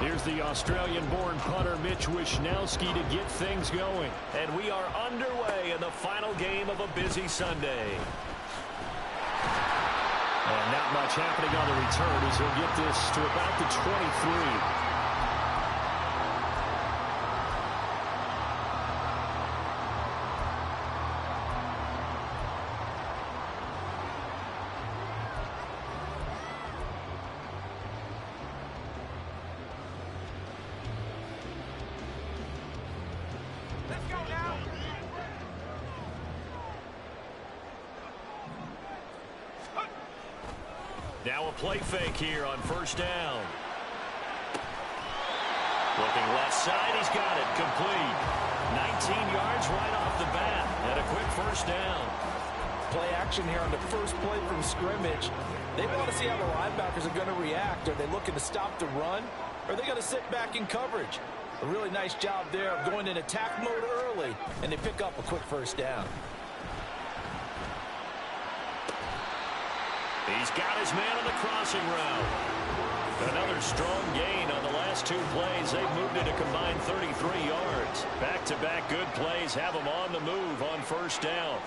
Here's the Australian-born punter Mitch Wishnowsky to get things going. And we are underway in the final game of a busy Sunday. And not much happening on the return as he'll get this to about the 23. Now a play fake here on first down. Looking left side, he's got it. Complete. 19 yards right off the bat. And a quick first down. Play action here on the first play from scrimmage. They want to see how the linebackers are going to react. Are they looking to stop the run? Or are they going to sit back in coverage? A really nice job there of going in attack mode early. And they pick up a quick first down. He's got his man on the crossing route. Another strong gain on the last two plays. They've moved it a combined 33 yards. Back-to-back good plays have them on the move on first down.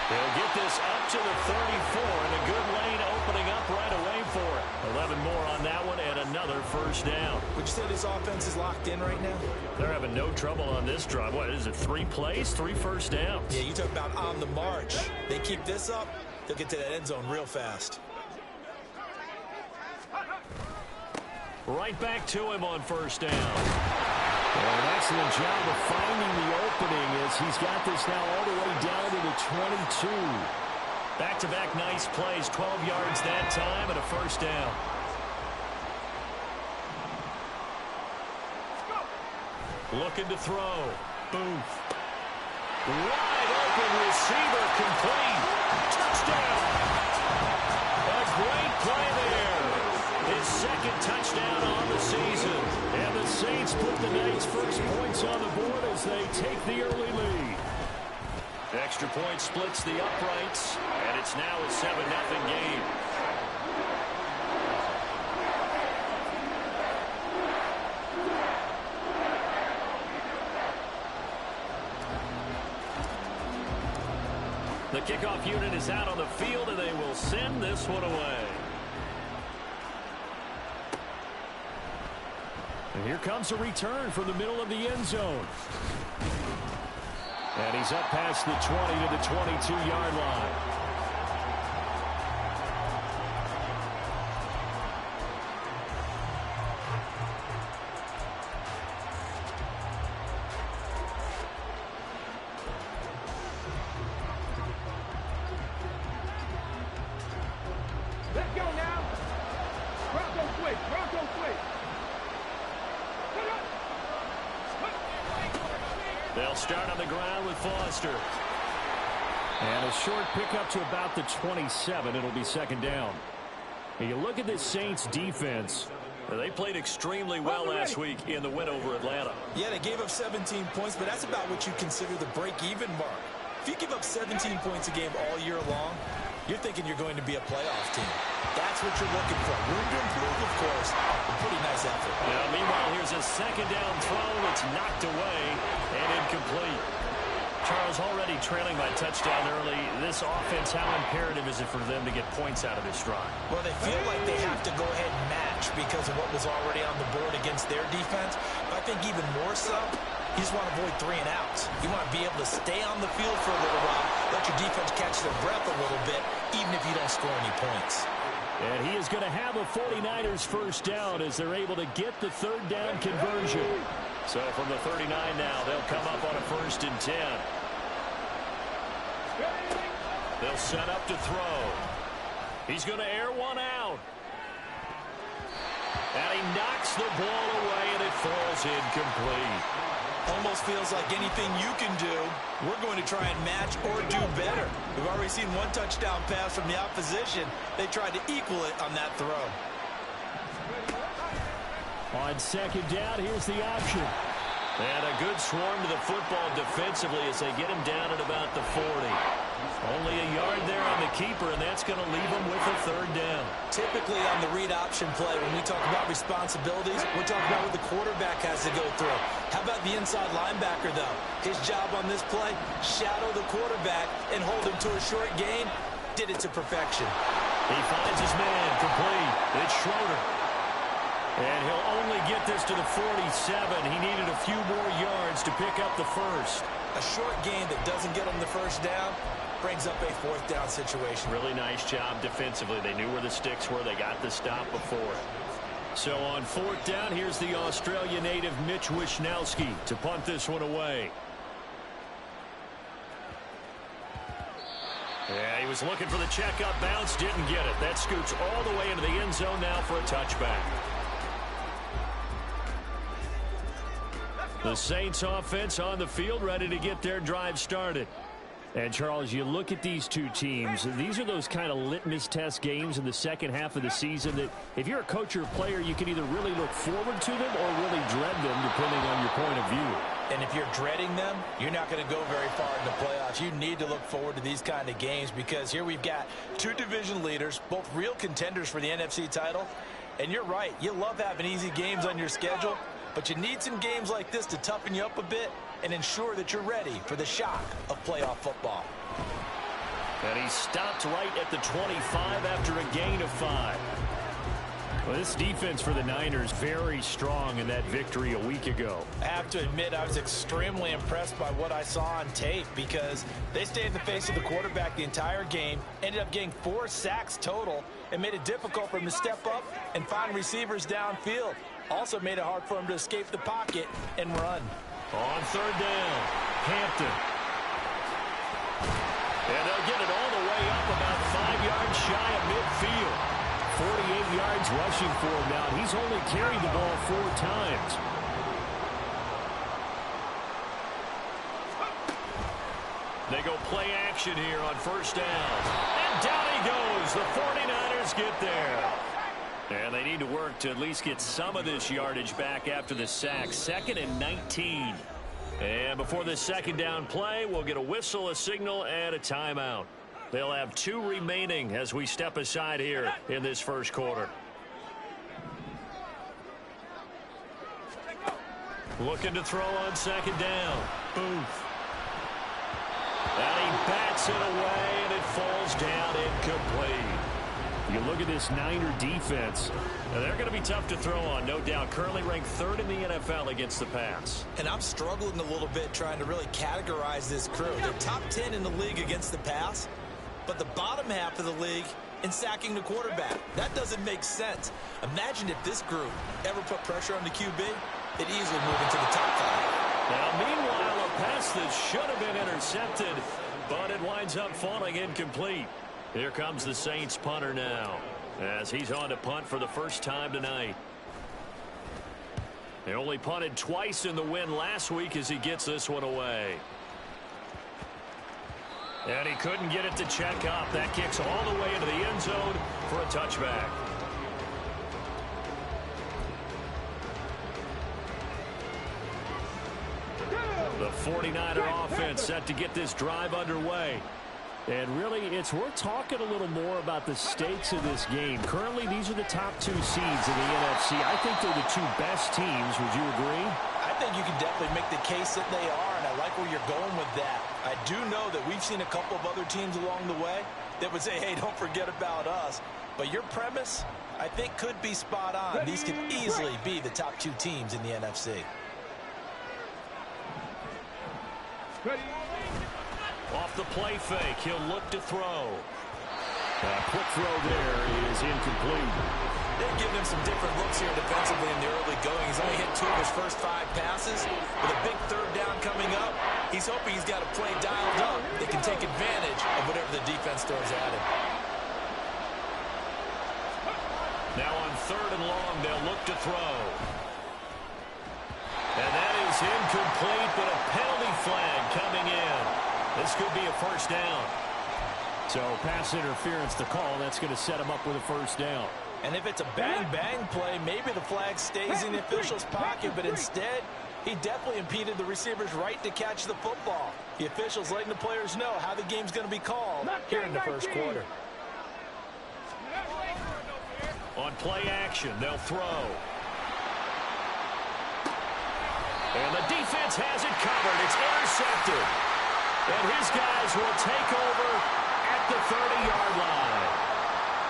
They'll get this up to the 34, and a good lane opening up right away for it. 11 more on that one, and another first down. Would you say this offense is locked in right now? They're having no trouble on this drive. What is it, 3 plays, 3 first downs? Yeah, you talk about on the march. They keep this up, they'll get to that end zone real fast. Right back to him on first down. An excellent job of finding the opening as he's got this now all the way down to the 22. Back-to-back nice plays, 12 yards that time and a first down. Looking to throw. Booth. Wide open receiver complete. Touchdown. A great play there. His second touchdown on the season. And the Saints put the Knights' first points on the board as they take the early lead. Extra point splits the uprights, and it's now a 7-0 game. The kickoff unit is out on the field, and they will send this one away. And here comes a return from the middle of the end zone. And he's up past the 20 to the 22-yard line. Let's go now. Bronco switch. Bronco switch. They'll start on the ground with Foster. And a short pickup to about the 27. It'll be second down. And you look at this Saints defense. They played extremely well last week in the win over Atlanta. Yeah, they gave up 17 points, but that's about what you consider the break-even mark. If you give up 17 points a game all year long, you're thinking you're going to be a playoff team. That's what you're looking for. Room to improve, of course. A pretty nice effort. Yeah, meanwhile, here's a second down throw that's knocked away and incomplete. Charles, already trailing by touchdown early. This offense, how imperative is it for them to get points out of this drive? Well, they feel like they have to go ahead and match because of what was already on the board against their defense. But I think even more so, you just want to avoid 3 and outs. You want to be able to stay on the field for a little while, let your defense catch their breath a little bit, even if you don't score any points. And he is going to have a 49ers first down as they're able to get the third down conversion. So from the 39 now, they'll come up on a 1st and 10. They'll set up to throw. He's going to air one out. And he knocks the ball away, and it falls incomplete. Almost feels like anything you can do, we're going to try and match or do better. We've already seen one touchdown pass from the opposition. They tried to equal it on that throw. On second down, here's the option. And a good swarm to the football defensively as they get him down at about the 40. Only a yard there on the keeper, and that's going to leave him with a third down. Typically on the read option play, when we talk about responsibilities, we're talking about what the quarterback has to go through. How about the inside linebacker, though? His job on this play, shadow the quarterback and hold him to a short gain. Did it to perfection. He finds his man, complete. It's Schroeder. And he'll only get this to the 47. He needed a few more yards to pick up the first. A short gain that doesn't get him the first down brings up a fourth down situation. Really nice job defensively. They knew where the sticks were. They got the stop before. So on fourth down, here's the Australia native Mitch Wishnowsky to punt this one away. Yeah, he was looking for the checkup bounce, didn't get it. That scoots all the way into the end zone now for a touchback. The Saints offense on the field, ready to get their drive started. And, Charles, you look at these two teams, these are those kind of litmus test games in the second half of the season that if you're a coach or a player, you can either really look forward to them or really dread them, depending on your point of view. And if you're dreading them, you're not going to go very far in the playoffs. You need to look forward to these kind of games because here we've got two division leaders, both real contenders for the NFC title. And you're right, you love having easy games on your schedule, but you need some games like this to toughen you up a bit and ensure that you're ready for the shock of playoff football. And he stopped right at the 25 after a gain of 5. Well, this defense for the Niners very strong in that victory a week ago. I have to admit I was extremely impressed by what I saw on tape because they stayed in the face of the quarterback the entire game, ended up getting 4 sacks total, and made it difficult for him to step up and find receivers downfield. Also made it hard for him to escape the pocket and run. On third down, Hampton. And they'll get it all the way up about 5 yards shy of midfield. 48 yards rushing for him now. He's only carried the ball 4 times. They go play action here on first down. And down he goes. The 49ers get there. And they need to work to at least get some of this yardage back after the sack. 2nd and 19. And before this second down play, we'll get a whistle, a signal, and a timeout. They'll have 2 remaining as we step aside here in this first quarter. Looking to throw on second down. Booth. And he bats it away, and it falls down incomplete. You look at this Niner defense, and they're going to be tough to throw on, no doubt. Currently ranked 3rd in the NFL against the pass. And I'm struggling a little bit trying to really categorize this crew. They're top 10 in the league against the pass, but the bottom half of the league in sacking the quarterback. That doesn't make sense. Imagine if this group ever put pressure on the QB, it'd easily move into the top 5. Now, meanwhile, a pass that should have been intercepted, but it winds up falling incomplete. Here comes the Saints punter now as he's on to punt for the first time tonight. They only punted twice in the win last week as he gets this one away. And he couldn't get it to check up. That kicks all the way into the end zone for a touchback. The 49er offense set to get this drive underway. And really, it's worth talking a little more about the stakes of this game. Currently, these are the top 2 seeds in the NFC. I think they're the 2 best teams. Would you agree? I think you can definitely make the case that they are, and I like where you're going with that. I do know that we've seen a couple of other teams along the way that would say, hey, don't forget about us. But your premise, I think, could be spot on. These could easily be the top 2 teams in the NFC. Off the play fake, he'll look to throw. Quick throw there is incomplete. They're giving him some different looks here defensively in the early going. He's only hit 2 of his first 5 passes. With a big third down coming up, he's hoping he's got a play dialed up that can take advantage of whatever the defense throws at him. Now on 3rd and long, they'll look to throw. And that is incomplete, but a penalty flag coming in. This could be a first down. So pass interference to call. That's going to set him up with a first down. And if it's a bang-bang play, maybe the flag stays in the official's pocket, but instead He definitely impeded the receiver's right to catch the football. The officials letting the players know how the game's going to be called here in the first quarter. On play action, they'll throw. And the defense has it covered. It's intercepted. And his guys will take over at the 30-yard line.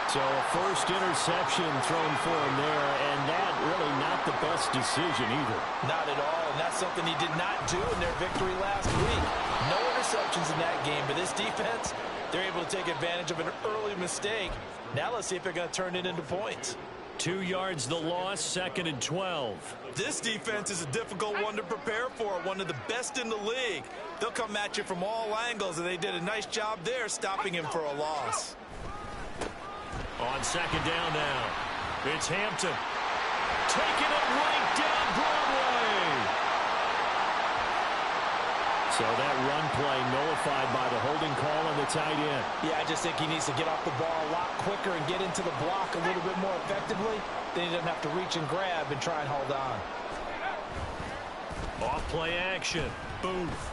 So a first interception thrown for him there, and that really not the best decision either. Not at all, and that's something he did not do in their victory last week. No interceptions in that game, but this defense, they're able to take advantage of an early mistake. Now let's see if they're going to turn it into points. 2 yards the loss, 2nd and 12. This defense is a difficult one to prepare for, one of the best in the league. They'll come at you from all angles, and they did a nice job there stopping him for a loss. On 2nd down now, it's Hampton. Taking it right down Broadway. So that run play nullified by the holding call on the tight end. Yeah, I just think he needs to get off the ball a lot quicker and get into the block a little bit more effectively. Then he doesn't have to reach and grab and try and hold on. Off play action. Booth.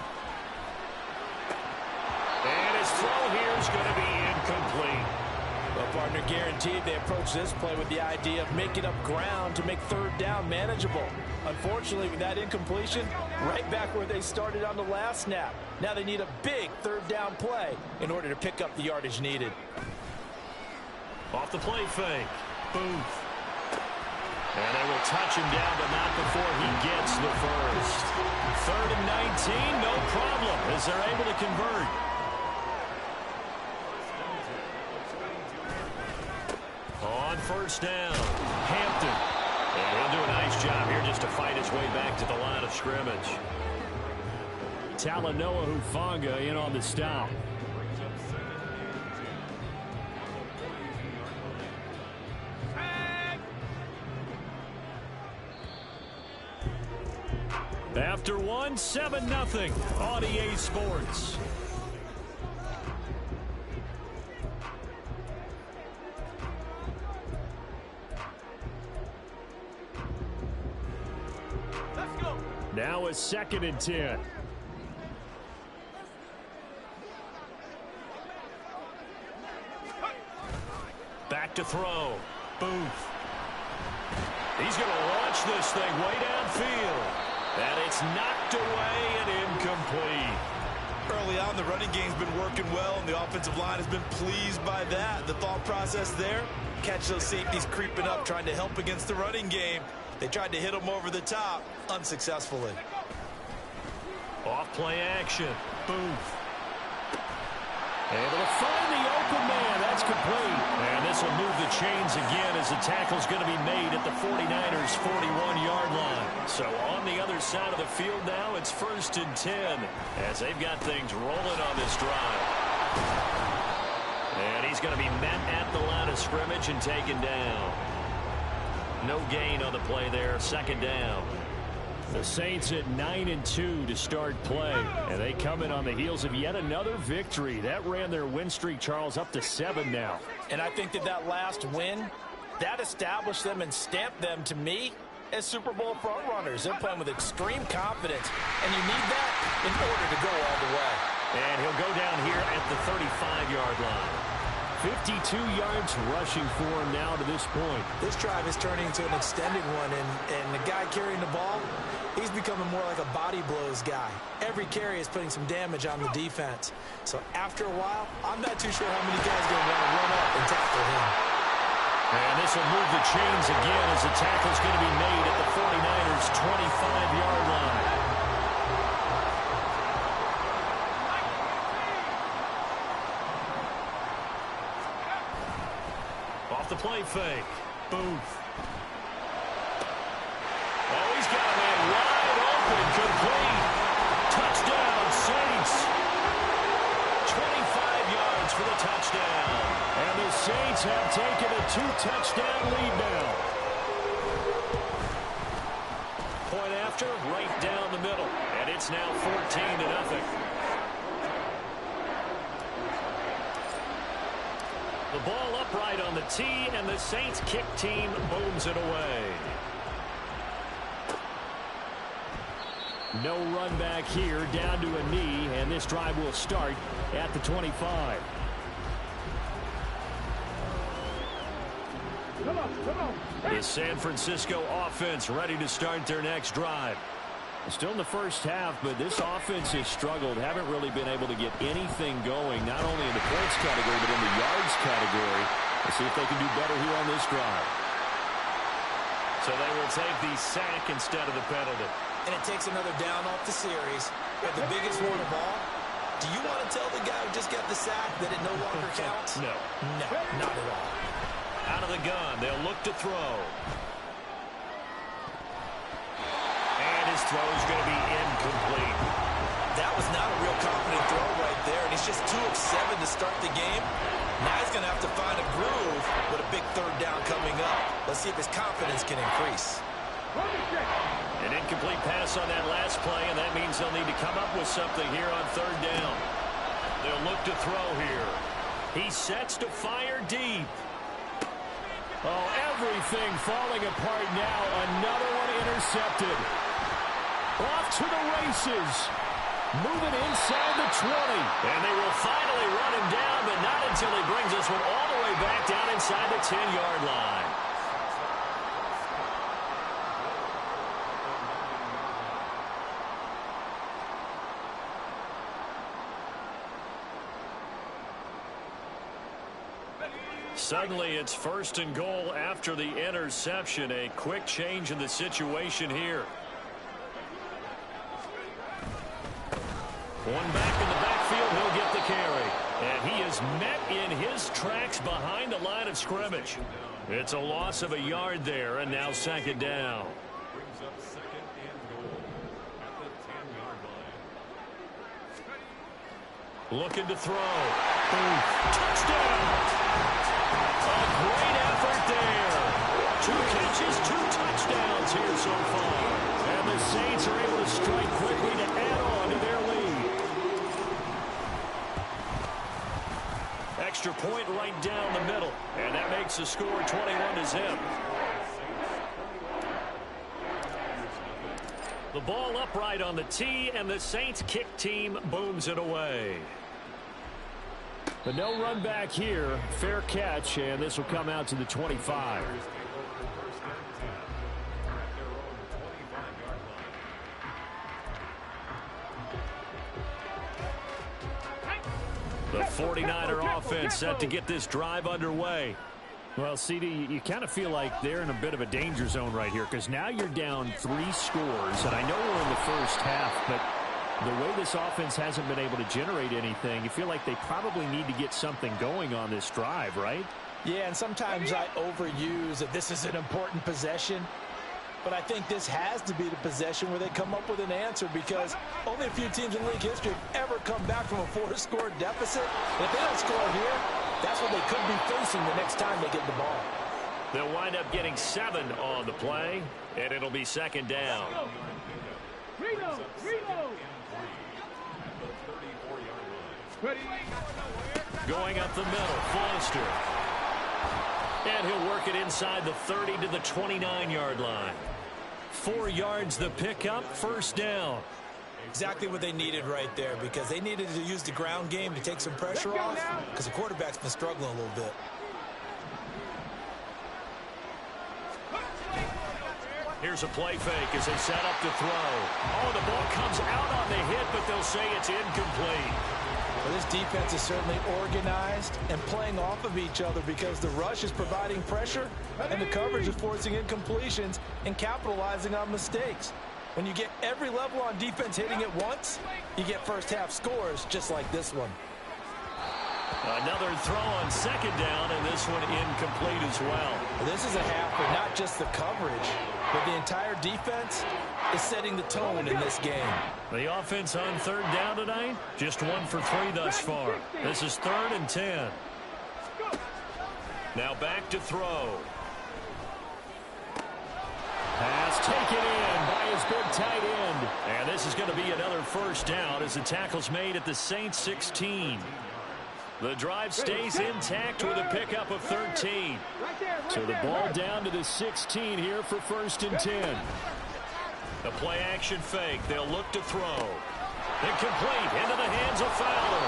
And his throw here is going to be incomplete. Well, partner, guaranteed they approach this play with the idea of making up ground to make 3rd down manageable. Unfortunately, with that incompletion, right back where they started on the last snap. Now they need a big 3rd down play in order to pick up the yardage needed. Off the play fake. Booth. And they will touch him down, but not before he gets the first. 3rd and 19, no problem, as they're able to convert. On 1st down, Hampton. And he'll do a nice job here just to fight his way back to the line of scrimmage. Talanoa Hufanga in on the stop. After one, 7-0 on EA Sports. Now a 2nd and 10. Back to throw. Booth. He's going to launch this thing way downfield. And it's knocked away and incomplete. Early on, the running game's been working well, and the offensive line has been pleased by that. The thought process there, catch those safeties creeping up, trying to help against the running game. They tried to hit them over the top, unsuccessfully. Off play action. Booth. Able to find the open man. That's complete. And this will move the chains again as the tackle's going to be made at the 49ers' 41-yard line. So on the other side of the field now, it's 1st and 10 as they've got things rolling on this drive. And he's going to be met at the line of scrimmage and taken down. No gain on the play there. 2nd down. The Saints at 9-2 to start play, and they come in on the heels of yet another victory. That ran their win streak, Charles, up to 7 now. And I think that last win, that established them and stamped them, to me, as Super Bowl frontrunners. They're playing with extreme confidence, and you need that in order to go all the way. And he'll go down here at the 35-yard line. 52 yards rushing for him now to this point. This drive is turning into an extended one, and the guy carrying the ball, he's becoming more like a body blows guy. Every carry is putting some damage on the defense. So after a while, I'm not too sure how many guys are going to want to run up and tackle him. And this will move the chains again as the tackle's going to be made at the 49ers' 25-yard line. Off the play fake. Booth. Oh, he's got a man wide open, complete. Touchdown, Saints. 25 yards for the touchdown. And the Saints have taken a 2-touchdown lead now. Point after, right down the middle. And it's now 14-0. The ball upright on the tee, and the Saints kick team booms it away. No run back here, down to a knee, and this drive will start at the 25. Come on. The San Francisco offense ready to start their next drive. Still in the first half, but this offense has struggled. Haven't really been able to get anything going, not only in the points category, but in the yards category. Let's see if they can do better here on this drive. So they will take the sack instead of the penalty. And it takes another down off the series. But the biggest one of all, do you want to tell the guy who just got the sack that it no longer counts? No. No, not at all. Out of the gun, they'll look to throw. And his throw is going to be incomplete. That was not a real confident throw right there, and he's just 2 of 7 to start the game. Now he's going to have to find a groove with a big third down coming up. Let's see if his confidence can increase. An incomplete pass on that last play, and that means they'll need to come up with something here on third down. They'll look to throw here. He sets to fire deep. Oh, everything falling apart now. Another one intercepted. Off to the races. Moving inside the 20. And they will finally run him down, but not until he brings this one all the way back down inside the 10-yard line. Suddenly, it's 1st and goal after the interception. A quick change in the situation here. One back in the backfield, he'll get the carry. And he is met in his tracks behind the line of scrimmage. It's a loss of a yard there, and now 2nd down. Brings up 2nd and goal at the 10-yard line. Looking to throw. Boom. Touchdown! A great effort there. 2 catches, 2 touchdowns here so far. And the Saints are able to strike quickly to add on to their lead. Extra point right down the middle. And that makes the score 21-0. The ball upright on the tee, and the Saints kick team booms it away. But no run back here. Fair catch, and this will come out to the 25. The 49er offense set to get this drive underway. Well, CD, you kind of feel like they're in a bit of a danger zone right here because now you're down 3 scores, and I know we're in the first half, but the way this offense hasn't been able to generate anything, you feel like they probably need to get something going on this drive, right? Yeah, and sometimes I overuse that this is an important possession. But I think this has to be the possession where they come up with an answer because only a few teams in league history have ever come back from a 4-score deficit. And if they don't score here, that's what they could be facing the next time they get the ball. They'll wind up getting 7 on the play, and it'll be 2nd down. Going up the middle, Foster. And he'll work it inside the 30 to the 29-yard line. 4 yards the pickup, 1st down. Exactly what they needed right there because they needed to use the ground game to take some pressure off because the quarterback's been struggling a little bit. Here's a play fake as they set up to throw. Oh, the ball comes out on the hit, but they'll say it's incomplete. Well, this defense is certainly organized and playing off of each other because the rush is providing pressure and the coverage is forcing incompletions and capitalizing on mistakes. When you get every level on defense hitting it once, you get first half scores just like this one. Another throw on 2nd down, and this one incomplete as well. This is a half where not just the coverage, but the entire defense is setting the tone in this game. The offense on 3rd down tonight, just 1 for 3 thus far. This is 3rd and 10. Now back to throw. Pass taken in by his big tight end. And this is going to be another 1st down as the tackle's made at the Saints 16. The drive stays intact with a pickup of 13. So the ball down to the 16 here for 1st and 10. The play-action fake. They'll look to throw. Incomplete. Into the hands of Fowler.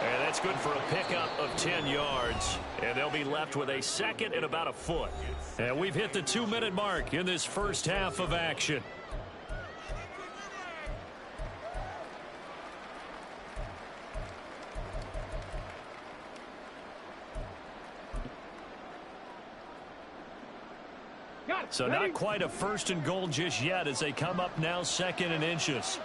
And that's good for a pickup of 10 yards. And they'll be left with a second and about a foot. And we've hit the 2-minute mark in this first half of action. So not quite a first and goal just yet as they come up now second and inches.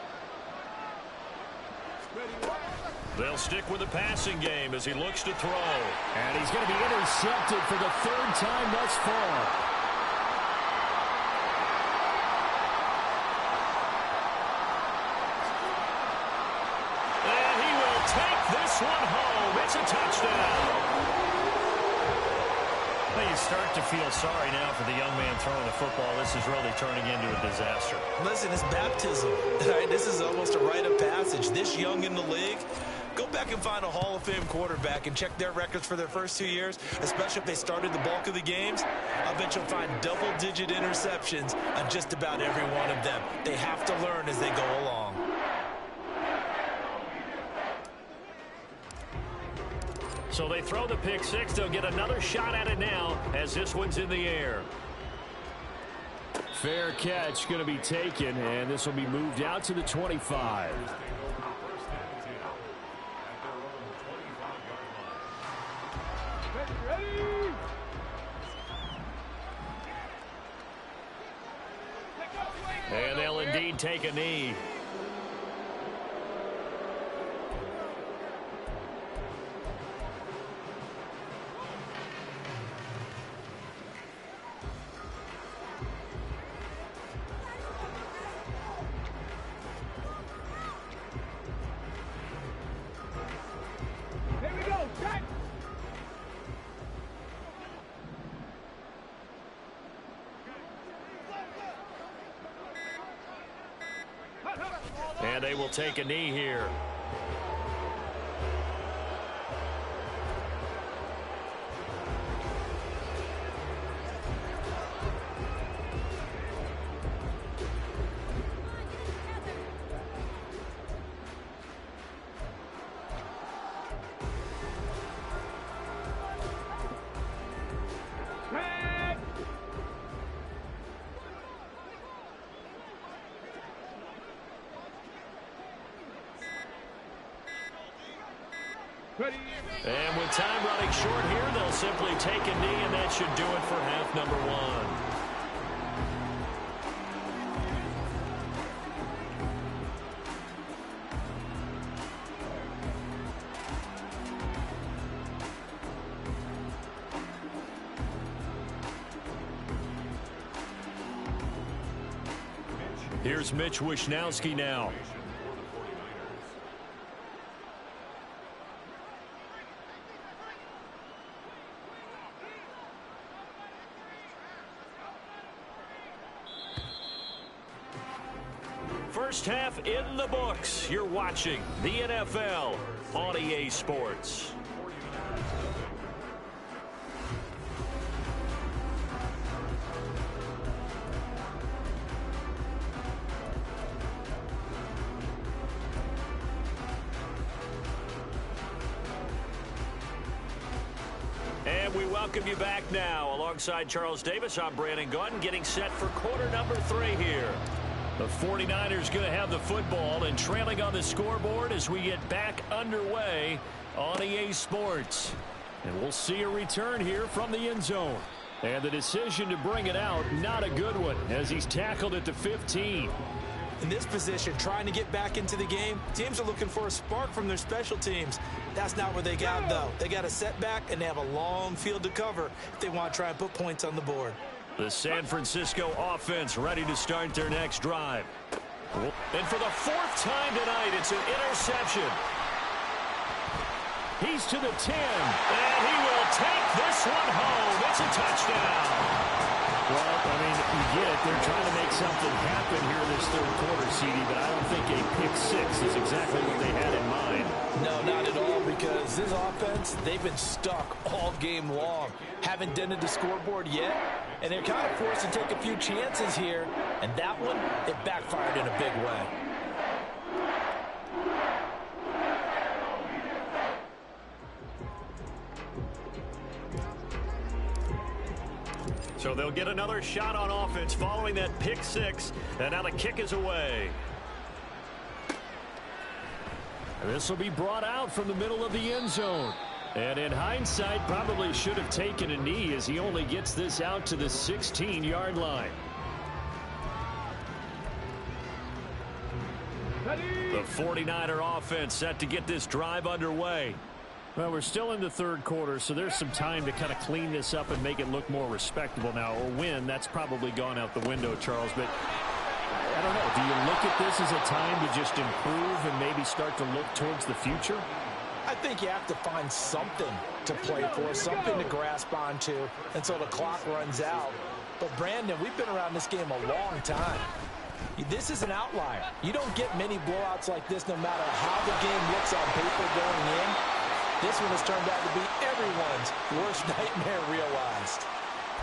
They'll stick with the passing game as he looks to throw. And he's going to be intercepted for the third time thus far. And he will take this one home. It's a touchdown. Well, you start to feel sorry now for the young man throwing the football. This is really turning into a disaster. Listen, it's baptism. Right? This is almost a rite of passage. This young in the league, go back and find a Hall of Fame quarterback and check their records for their first 2 years, especially if they started the bulk of the games. I bet you'll find double-digit interceptions on just about every one of them. They have to learn as they go along. So they throw the pick six. They'll get another shot at it now as this one's in the air. Fair catch going to be taken, and this will be moved out to the 25. And they'll indeed take a knee. And they will take a knee here. And with time running short here, they'll simply take a knee, and that should do it for half number one. Here's Mitch Wishnowsky now. First half in the books. You're watching the NFL on EA Sports. And we welcome you back now. Alongside Charles Davis, I'm Brandon Gaudin, getting set for quarter number 3 here. The 49ers going to have the football and trailing on the scoreboard as we get back underway on EA Sports. And we'll see a return here from the end zone. And the decision to bring it out, not a good one, as he's tackled at the 15. In this position, trying to get back into the game, teams are looking for a spark from their special teams. That's not what they got, though. They got a setback, and they have a long field to cover if they want to try and put points on the board. The San Francisco offense ready to start their next drive. And for the 4th time tonight, it's an interception. He's to the 10, and he will take this one home. It's a touchdown. Well, I mean, you get it. They're trying to make something happen here in this third quarter, CD, but I don't think a pick six is exactly what they had in mind. No, not at all, because this offense, they've been stuck all game long. Haven't dented the scoreboard yet, and they're kind of forced to take a few chances here, and that one, it backfired in a big way. So they'll get another shot on offense following that pick six, and now the kick is away. This will be brought out from the middle of the end zone. And in hindsight, probably should have taken a knee as he only gets this out to the 16-yard line. The 49er offense set to get this drive underway. Well, we're still in the third quarter, so there's some time to kind of clean this up and make it look more respectable now. Or win, that's probably gone out the window, Charles. But I don't know. Do you look at this as a time to just improve and maybe start to look towards the future? I think you have to find something to play for, something to grasp onto until the clock runs out. But, Brandon, we've been around this game a long time. This is an outlier. You don't get many blowouts like this no matter how the game looks on paper going in. This one has turned out to be everyone's worst nightmare realized.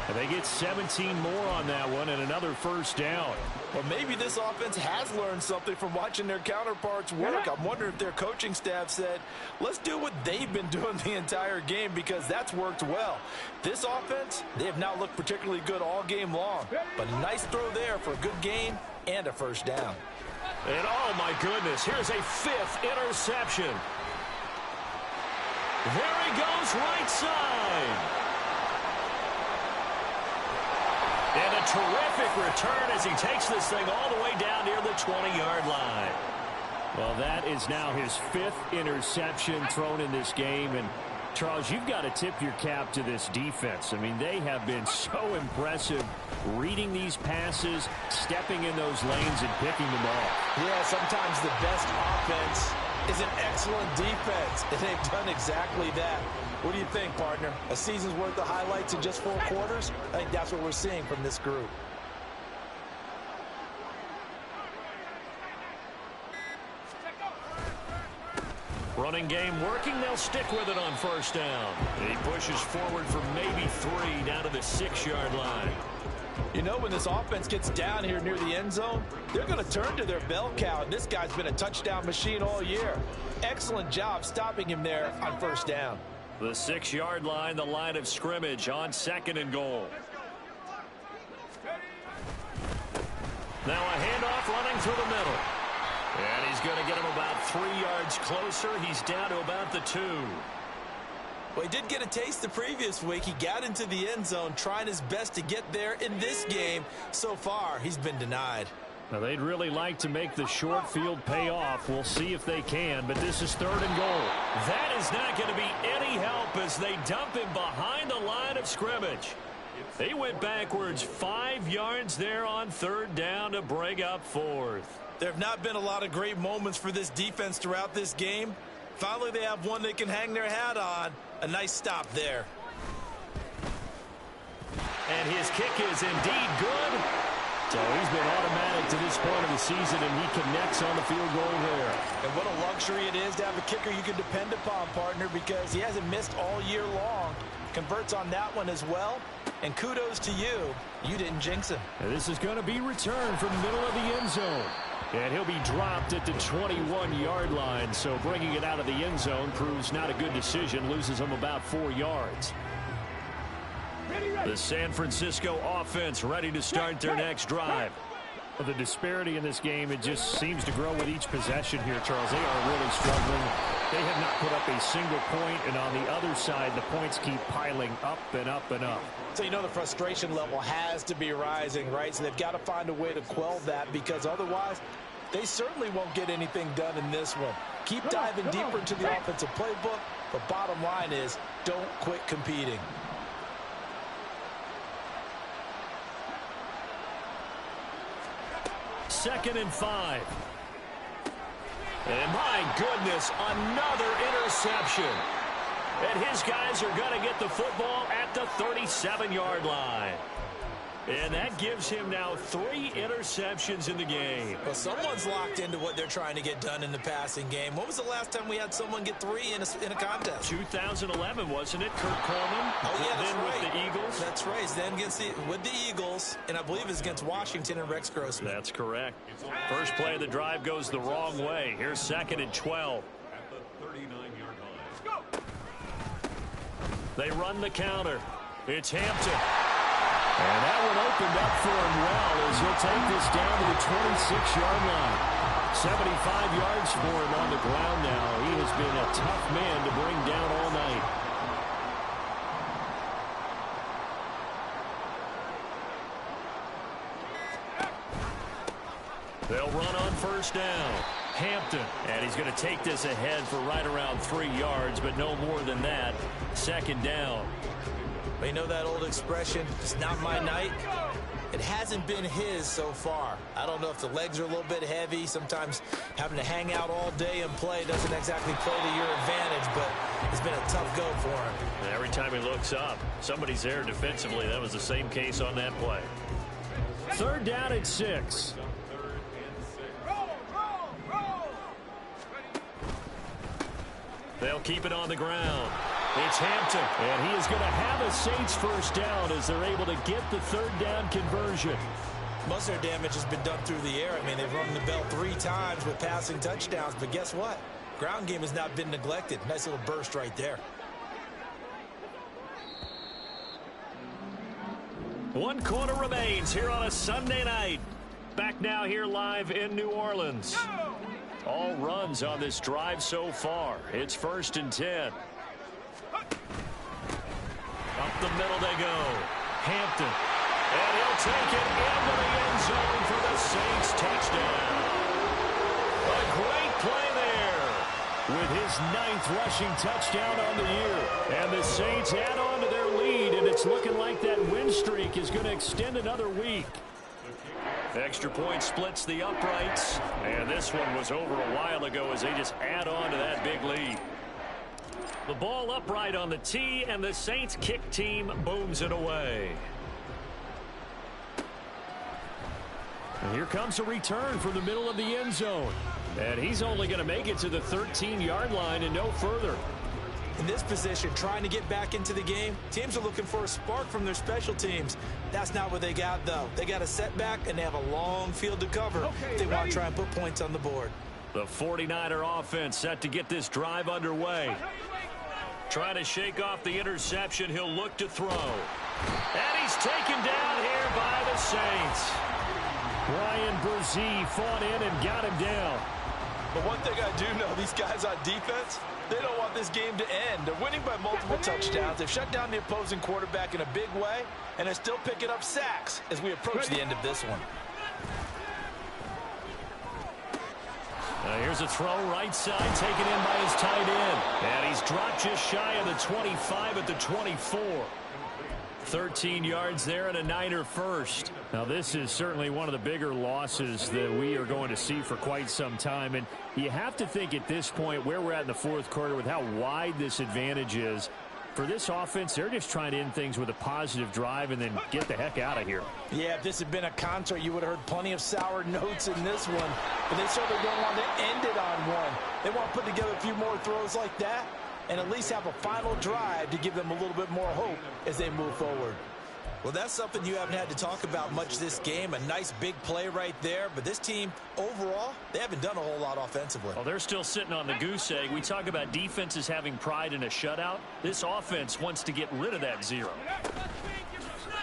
And they get 17 more on that one and another first down. Well, maybe this offense has learned something from watching their counterparts work. I'm wondering if their coaching staff said, let's do what they've been doing the entire game, because that's worked well. This offense, they have not looked particularly good all game long. But a nice throw there for a good gain and a first down. And oh my goodness, here's a fifth interception. There he goes, right side. And a terrific return as he takes this thing all the way down near the 20-yard line. Well, that is now his fifth interception thrown in this game. And, Charles, you've got to tip your cap to this defense. I mean, they have been so impressive reading these passes, stepping in those lanes, and picking them off. Yeah, sometimes the best offense is an excellent defense, and they've done exactly that. What do you think, partner? A season's worth of highlights in just 4 quarters? I think that's what we're seeing from this group. Running game working. They'll stick with it on first down. He pushes forward for maybe 3 down to the 6-yard line. You know, when this offense gets down here near the end zone, they're going to turn to their bell cow, and this guy's been a touchdown machine all year. Excellent job stopping him there on first down. The 6-yard line, the line of scrimmage on 2nd and goal. Now a handoff running through the middle. And he's going to get him about 3 yards closer. He's down to about the 2. Well, he did get a taste the previous week. He got into the end zone trying his best to get there in this game. So far, he's been denied. Now, they'd really like to make the short field pay off. We'll see if they can, but this is 3rd and goal. That is not going to be any help as they dump him behind the line of scrimmage. They went backwards 5 yards there on 3rd down to bring up 4th. There have not been a lot of great moments for this defense throughout this game. Finally, they have one they can hang their hat on. A nice stop there. And his kick is indeed good. So he's been automatic to this point of the season, and he connects on the field goal there. And what a luxury it is to have a kicker you can depend upon, partner, because he hasn't missed all year long. Converts on that one as well. And kudos to you. You didn't jinx him. And this is going to be returned from the middle of the end zone. And he'll be dropped at the 21-yard line. So bringing it out of the end zone proves not a good decision. Loses him about 4 yards. The San Francisco offense ready to start their next drive. The disparity in this game, it just seems to grow with each possession here, Charles. They are really struggling. They have not put up a single point, and on the other side, the points keep piling up and up and up. So you know the frustration level has to be rising, right? So they've got to find a way to quell that, because otherwise they certainly won't get anything done in this one. Keep diving deeper into the offensive playbook, but bottom line is don't quit competing. Second and 5. And my goodness, another interception. And his guys are going to get the football at the 37-yard line. And that gives him now 3 interceptions in the game. Well, someone's locked into what they're trying to get done in the passing game. When was the last time we had someone get 3 in a contest? 2011, wasn't it? Kurt Coleman. Oh, yeah, that's then right. with the Eagles. That's right. Then with the Eagles, and I believe it's against Washington and Rex Grossman. That's correct. First play of the drive goes the wrong way. Here's 2nd and 12. At the 39-yard line. They run the counter. It's Hampton. And that one opened up for him well as he'll take this down to the 26-yard line. 75 yards for him on the ground now. He has been a tough man to bring down all night. They'll run on first down. Hampton, and he's going to take this ahead for right around 3 yards, but no more than that. 2nd down. You know that old expression, it's not my night? It hasn't been his so far. I don't know if the legs are a little bit heavy. Sometimes having to hang out all day and play doesn't exactly play to your advantage, but it's been a tough go for him. And every time he looks up, somebody's there defensively. That was the same case on that play. 3rd down and 6. They'll keep it on the ground. It's Hampton, and he is going to have a Saints first down as they're able to get the 3rd down conversion. Most of their damage has been done through the air. I mean, they've rung the bell 3 times with passing touchdowns, but guess what? Ground game has not been neglected. Nice little burst right there. 1 quarter remains here on a Sunday night. Back now here live in New Orleans. All runs on this drive so far. It's 1st and 10. Up the middle they go. Hampton. And he'll take it into the end zone for the Saints touchdown. A great play there with his 9th rushing touchdown on the year. And the Saints add on to their lead, and it's looking like that win streak is going to extend another week. Extra point splits the uprights, and this one was over a while ago as they just add on to that big lead. The ball upright on the tee, and the Saints kick team booms it away. And here comes a return from the middle of the end zone. And he's only going to make it to the 13-yard line and no further. In this position, trying to get back into the game, teams are looking for a spark from their special teams. That's not what they got, though. They got a setback, and they have a long field to cover if they want to try and put points on the board. The 49er offense set to get this drive underway. Trying to shake off the interception, he'll look to throw. And he's taken down here by the Saints. Ryan Brzee fought in and got him down. But one thing I do know, these guys on defense, they don't want this game to end. They're winning by multiple touchdowns. They've shut down the opposing quarterback in a big way, and they're still picking up sacks as we approach the end of this one. Here's a throw right side taken in by his tight end. And he's dropped just shy of the 25 at the 24. 13 yards there and a Niner first. Now this is certainly one of the bigger losses that we are going to see for quite some time. And you have to think at this point where we're at in the 4th quarter with how wide this advantage is. For this offense, they're just trying to end things with a positive drive and then get the heck out of here. Yeah, if this had been a concert, you would have heard plenty of sour notes in this one. But they certainly don't want to end it on one. They want to put together a few more throws like that and at least have a final drive to give them a little bit more hope as they move forward. Well, that's something you haven't had to talk about much this game. A nice big play right there. But this team, overall, they haven't done a whole lot offensively. Well, they're still sitting on the goose egg. We talk about defenses having pride in a shutout. This offense wants to get rid of that 0.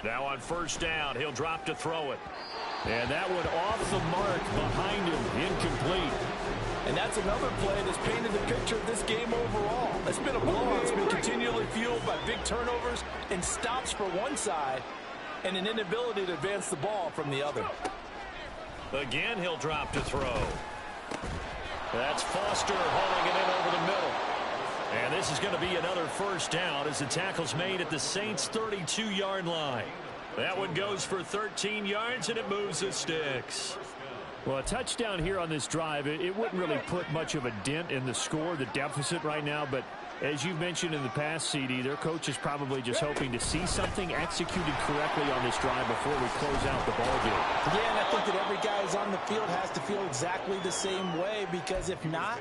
Now on first down, he'll drop to throw it. And that one off the mark behind him, incomplete. And that's another play that's painted the picture of this game overall. It's been a blowout. It's been continually fueled by big turnovers and stops for one side and an inability to advance the ball from the other. Again, he'll drop to throw. That's Foster hauling it in over the middle. And this is going to be another first down as the tackle's made at the Saints' 32-yard line. That one goes for 13 yards, and it moves the sticks. Well, a touchdown here on this drive, it wouldn't really put much of a dent in the score, the deficit right now, but As you mentioned in the past, CD, their coach is probably just hoping to see something executed correctly on this drive before we close out the ballgame. Yeah, and I think that every guy who's on the field has to feel exactly the same way, because if not,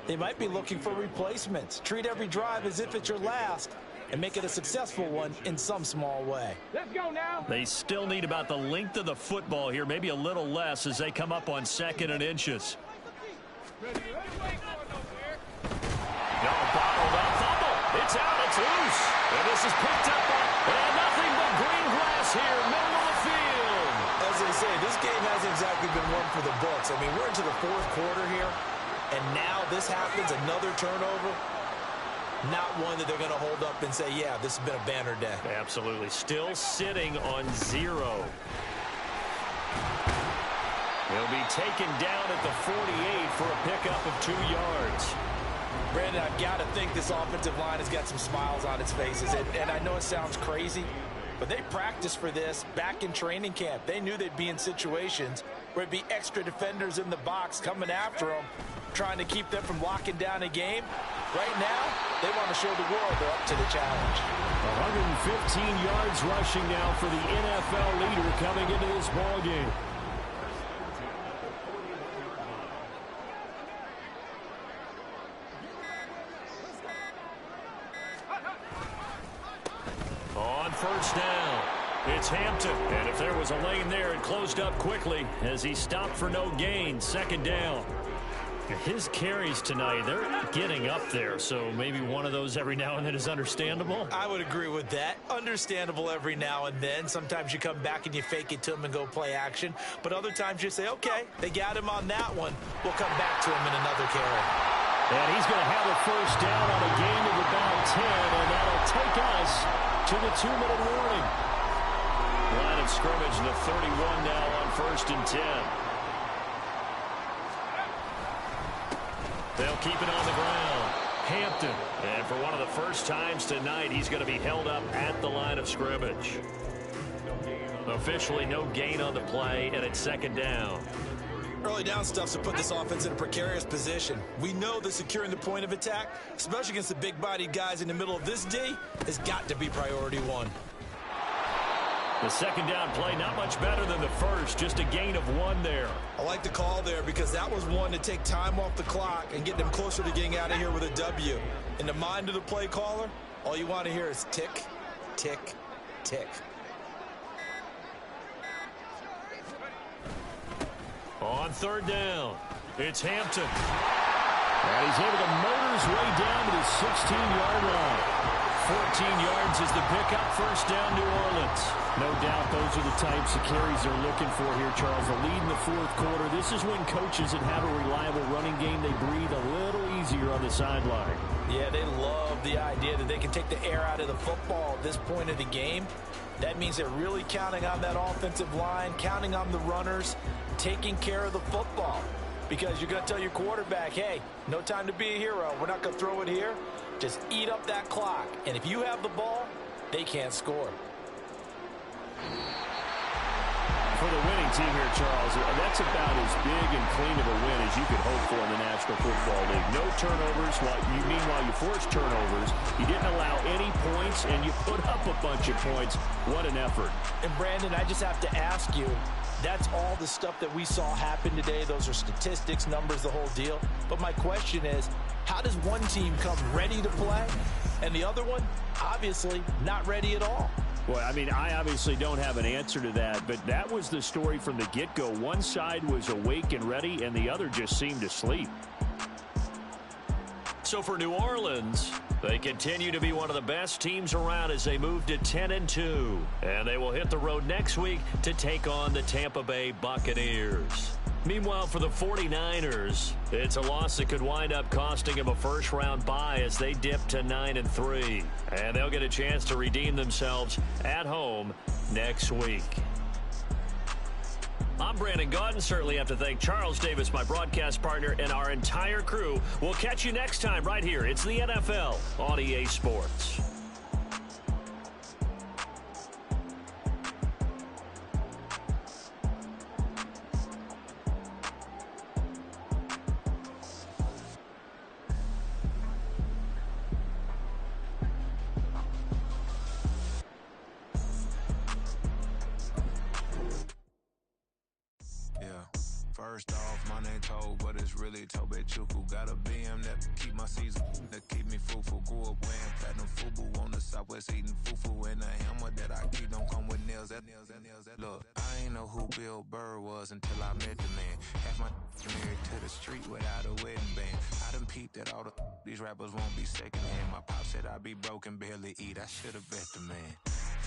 they might be looking for replacements. Treat every drive as if it's your last and make it a successful one in some small way. Let's go now. They still need about the length of the football here, maybe a little less as they come up on 2nd and inches. No, bottled up fumble. It's out, it's loose. And this is picked up on, and nothing but green grass here, middle of the field. As they say, this game hasn't exactly been one for the books. I mean, we're into the 4th quarter here, and now this happens, another turnover. Not one that they're going to hold up and say, yeah, this has been a banner day. Absolutely. Still sitting on 0. He'll be taken down at the 48 for a pickup of 2 yards. Brandon, I've got to think this offensive line has got some smiles on its faces. And I know it sounds crazy, but they practiced for this back in training camp. They knew they'd be in situations where it'd be extra defenders in the box coming after them, trying to keep them from locking down a game. Right now, they want to show the world they're up to the challenge. 115 yards rushing now for the NFL leader coming into this ballgame. On 1st down, it's Hampton. And if there was a lane there, it closed up quickly as he stopped for no gain. 2nd down. His carries tonight, they're getting up there, so maybe one of those every now and then is understandable. I would agree with that. Understandable every now and then. Sometimes you come back and you fake it to them and go play action. But other times you say, okay, they got him on that one. We'll come back to him in another carry. And he's going to have a 1st down on a gain of about 10, and that'll take us to the 2-minute warning. Line of scrimmage, the 31 now on 1st and 10. They'll keep it on the ground. Hampton. And for one of the first times tonight, he's going to be held up at the line of scrimmage. Officially no gain on the play, and it's 2nd down. Early down stuff's to put this offense in a precarious position. We know that securing the point of attack, especially against the big-bodied guys in the middle of this D, has got to be priority 1. The 2nd down play, not much better than the first, just a gain of 1 there. I like the call there because that was one to take time off the clock and get them closer to getting out of here with a W. In the mind of the play caller, all you want to hear is tick, tick, tick. On 3rd down, it's Hampton. And he's able to motor his way down to the 16-yard line. 14 yards is the pickup. 1st down, New Orleans. No doubt those are the types of carries they're looking for here, Charles. The lead in the 4th quarter. This is when coaches that have a reliable running game, they breathe a little easier on the sideline. Yeah, they love the idea that they can take the air out of the football at this point of the game. That means they're really counting on that offensive line, counting on the runners, taking care of the football. Because you're going to tell your quarterback, hey, no time to be a hero. We're not going to throw it here. Just eat up that clock. And if you have the ball, they can't score. For the winning team here, Charles, that's about as big and clean of a win as you could hope for in the National Football League. No turnovers. Meanwhile, you forced turnovers. You didn't allow any points, and you put up a bunch of points. What an effort. And, Brandon, I just have to ask you, that's all the stuff that we saw happen today. Those are statistics, numbers, the whole deal. But my question is, how does one team come ready to play, and the other one, obviously, not ready at all? Well, I mean, I obviously don't have an answer to that, but that was the story from the get-go. One side was awake and ready, and the other just seemed asleep. So for New Orleans, they continue to be one of the best teams around as they move to 10-2. And they will hit the road next week to take on the Tampa Bay Buccaneers. Meanwhile, for the 49ers, it's a loss that could wind up costing them a first-round bye as they dip to 9-3. And they'll get a chance to redeem themselves at home next week. I'm Brandon Gaudin. Certainly have to thank Charles Davis, my broadcast partner, and our entire crew. We'll catch you next time right here. It's the NFL on EA Sports. My name told, but it's really Tobe Chuku. Got a BM that keep my season, that keep me fruitful. Grew up wearing platinum FUBU on the Southwest eating fufu. And the hammer that I keep don't come with nails. Look, I ain't know who Bill Burr was until I met the man. Half my married to the street without a wedding band. I done peeped that all these rappers won't be secondhand. My pop said I'd be broken, barely eat. I should've bet the man.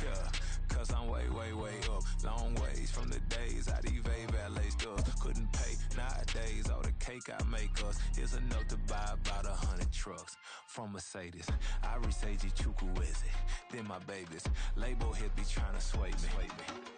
Yeah, cause I'm way, way, way up. Long ways from the days I Eve valet stuff. Couldn't pay nowadays. All the cake I make us is enough to buy about 100 trucks from Mercedes. I resage Chukwueze, then my babies. Label hit be trying to sway me.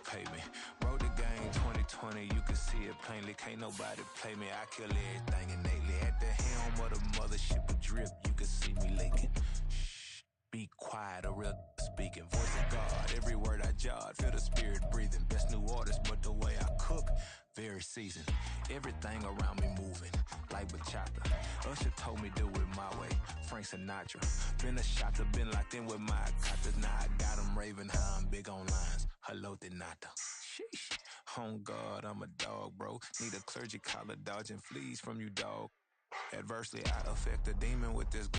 Pay me. Wrote the game 2020, you can see it plainly. Can't nobody play me. I kill everything innately. At the helm of the mothership of drip, you can see me leaking. Shh, be quiet, a real speaking. Voice of God, every word I jot. Feel the spirit breathing. Best new artist, but the way I cook, very seasoned. Everything around me moving, like bachata. Usher told me do it my way. Frank Sinatra. Been a shotter, been locked in with my cotters. Now I got them raving how I'm big on lines. Hello, Denata. Sheesh. On God, I'm a dog, bro. Need a clergy collar, dodging fleas from you, dog. Adversely, I affect a demon with this